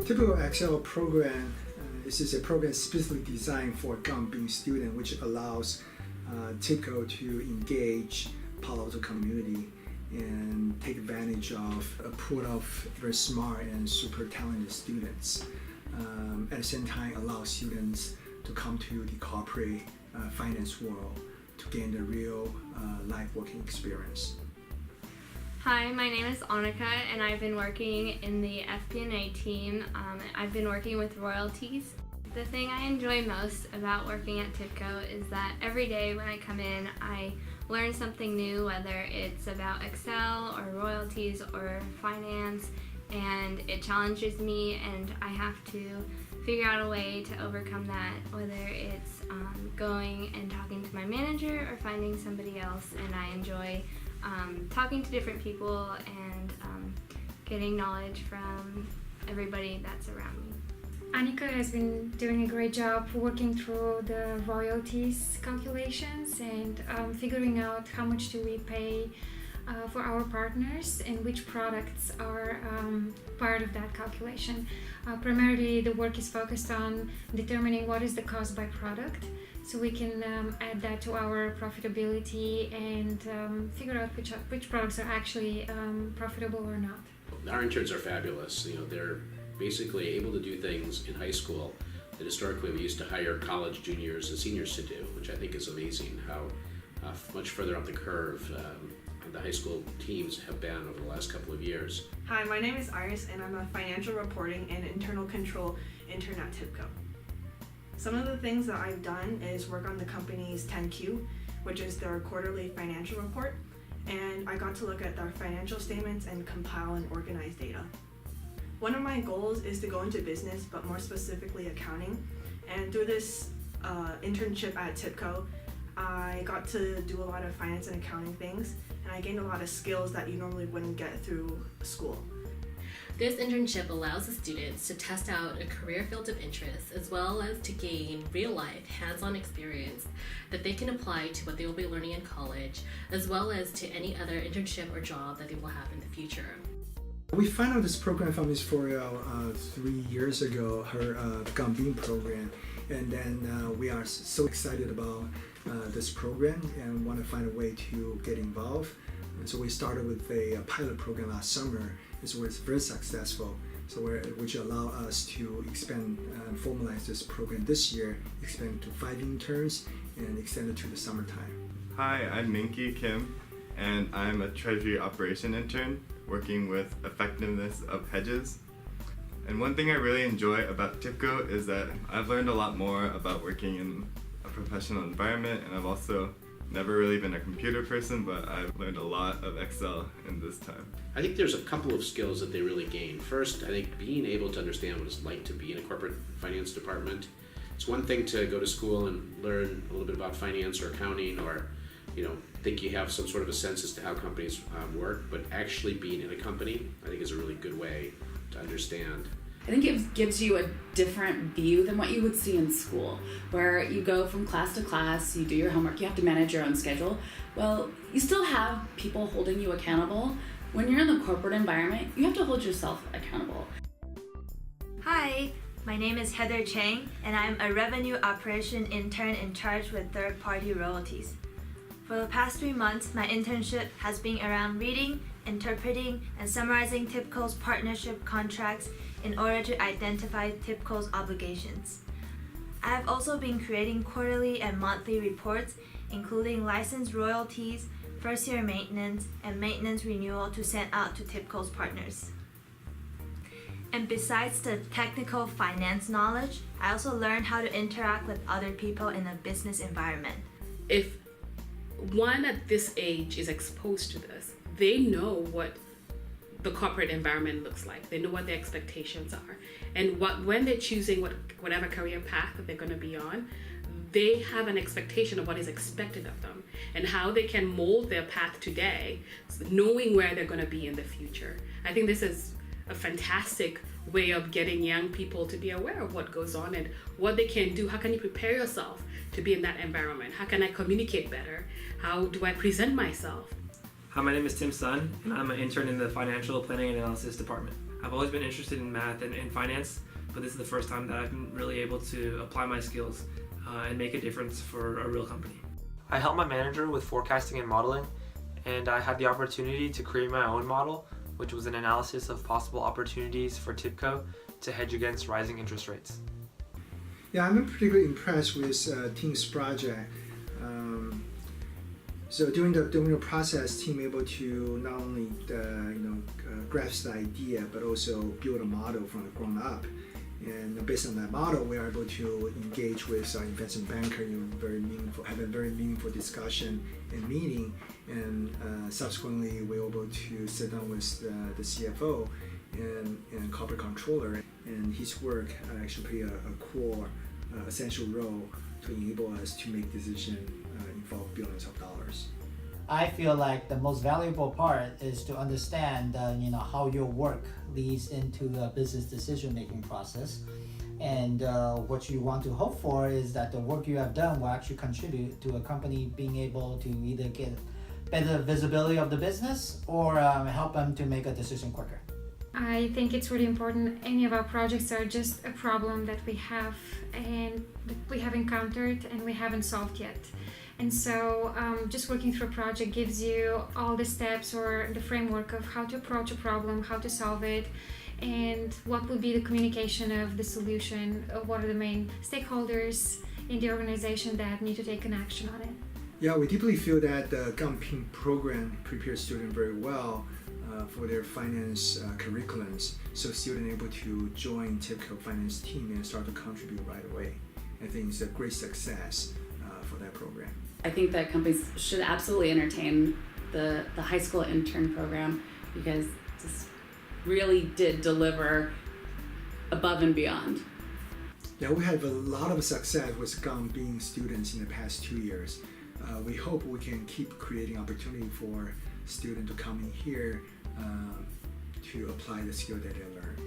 TIBCO Excel program this is a program specifically designed for Gambling students, which allows TIBCO to engage Palo Alto community and take advantage of a pool of very smart and super talented students. At the same time, allow students to come to the corporate finance world to gain the real life working experience. Hi, my name is Annika, and I've been working in the FP&A team. I've been working with royalties. The thing I enjoy most about working at TIBCO is that every day when I come in, I learn something new, whether it's about Excel or royalties or finance, and it challenges me, and I have to figure out a way to overcome that, whether it's going and talking to my manager or finding somebody else. And I enjoy talking to different people and getting knowledge from everybody that's around me. Annika has been doing a great job working through the royalties calculations and figuring out how much do we pay for our partners and which products are part of that calculation. Primarily the work is focused on determining what is the cost by product, so we can add that to our profitability and figure out which products are actually profitable or not. Our interns are fabulous. They're basically able to do things in high school that historically we used to hire college juniors and seniors to do, which I think is amazing how much further up the curve the high school teams have been over the last couple of years. Hi, my name is Iris, and I'm a financial reporting and internal control intern at TIBCO. Some of the things that I've done is work on the company's 10Q, which is their quarterly financial report, and I got to look at their financial statements and compile and organize data. One of my goals is to go into business, but more specifically accounting, and through this internship at TIBCO, I got to do a lot of finance and accounting things, and I gained a lot of skills that you normally wouldn't get through school. This internship allows the students to test out a career field of interest as well as to gain real-life, hands-on experience that they can apply to what they will be learning in college, as well as to any other internship or job that they will have in the future. We found out this program from Ms. Foriel 3 years ago, her Gambling program, and then we are so excited about this program and want to find a way to get involved. And so we started with a pilot program last summer. It was very successful, which allowed us to expand and formalize this program this year, expand to 5 interns and extend it to the summertime. Hi, I'm Minky Kim, and I'm a Treasury Operation intern working with effectiveness of hedges. And one thing I really enjoy about TIBCO is that I've learned a lot more about working in a professional environment, and I've also never really been a computer person, but I've learned a lot of Excel in this time. I think there's a couple of skills that they really gain. First, I think being able to understand what it's like to be in a corporate finance department. It's one thing to go to school and learn a little bit about finance or accounting, or think you have some sort of a sense as to how companies work, but actually being in a company, I think is a really good way to understand. I think it gives you a different view than what you would see in school, where you go from class to class, you do your homework, you have to manage your own schedule. Well, you still have people holding you accountable. When you're in the corporate environment, you have to hold yourself accountable. Hi, my name is Heather Chang, and I'm a revenue operation intern in charge with third-party royalties. For the past 3 months, my internship has been around reading, interpreting, and summarizing TIBCO's partnership contracts in order to identify TIBCO's obligations. I have also been creating quarterly and monthly reports, including license royalties, first-year maintenance, and maintenance renewal to send out to TIBCO's partners. And besides the technical finance knowledge, I also learned how to interact with other people in a business environment. If one at this age is exposed to this, they know what the corporate environment looks like. They know what their expectations are. And when they're choosing whatever career path that they're going to be on, they have an expectation of what is expected of them and how they can mold their path today, knowing where they're going to be in the future. I think this is a fantastic way of getting young people to be aware of what goes on and what they can do. How can you prepare yourself to be in that environment? How can I communicate better? How do I present myself? Hi, my name is Tim Sun, and I'm an intern in the Financial Planning and Analysis Department. I've always been interested in math and finance, but this is the first time that I've been really able to apply my skills and make a difference for a real company. I helped my manager with forecasting and modeling, and I had the opportunity to create my own model, which was an analysis of possible opportunities for TIBCO to hedge against rising interest rates. Yeah, I'm particularly impressed with Team's project. So during the process, team able to not only grasp the idea, but also build a model from the ground up. And based on that model, we are able to engage with our investment banker in have a very meaningful discussion and meeting. And subsequently, we're able to sit down with the CFO and corporate controller, and his work actually play a core, essential role to enable us to make decisions involve billions of dollars. I feel like the most valuable part is to understand, how your work leads into the business decision-making process, and what you want to hope for is that the work you have done will actually contribute to a company being able to either get better visibility of the business or help them to make a decision quicker. I think it's really important. Any of our projects are just a problem that we have and that we have encountered and we haven't solved yet. And so just working through a project gives you all the steps or the framework of how to approach a problem, how to solve it, and what would be the communication of the solution, what are the main stakeholders in the organization that need to take an action on it. Yeah, we deeply feel that the GUMPIN program prepares students very well for their finance curriculums, so students able to join TIBCO finance team and start to contribute right away. I think it's a great success for that program. I think that companies should absolutely entertain the high school intern program, because this really did deliver above and beyond. Yeah, we have a lot of success with GUMPIN students in the past 2 years. We hope we can keep creating opportunity for students to come in here to apply the skill that they learn.